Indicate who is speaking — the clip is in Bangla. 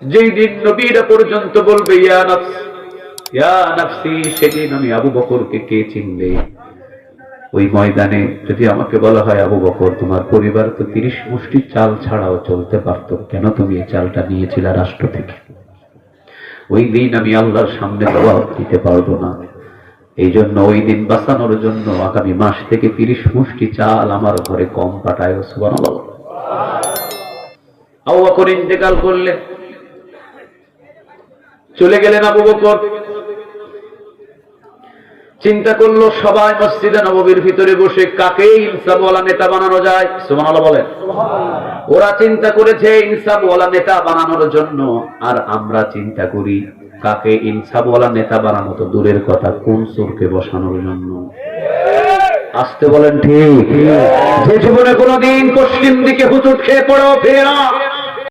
Speaker 1: যেই দিন নবীরা পর্যন্ত বলবে ইয়া নফস ইয়া নফসি, সেদিন আমি আবু বকরকে কে চিনবে? ওই ময়দানে যদি আমাকে বলা হয় আবু বকর তোমার পরিবার তো 30 মুষ্টি চাল ছাড়াও চলতে পারতো, কেন তুমি এই চালটা নিয়েছিলে রাষ্ট্র থেকে? ওই দিন আমি আল্লাহর সামনে জবাব দিতে পারবো না। এই জন্য ওই দিন বাঁচানোর জন্য আগামী মাস থেকে 30 মুষ্টি চাল আমার ঘরে কম পাঠায়। সুবহানাল্লাহ। আবু বকর ইন্তেকাল করলেন, চলে গেলেন আবু বকর। চিন্তা করলো সবাই মসজিদে নববীর ভিতরে বসে কাকে ইনসাফওয়ালা নেতা বানানো যায়। সুবহানাল্লাহ বলেন। ওরা চিন্তা করেছে ইনসাফওয়ালা নেতা বানানোর জন্য, আর আমরা চিন্তা করি কাকে ইনসাফওয়ালা নেতা বানানো তো দূরের কথা, কোন চোরকে বসানোর জন্য। আসতে বলেন ঠিক। যে জীবনে কোনোদিন পশ্চিম দিকে হুজুট খেয়ে পড়েও ফিরে না,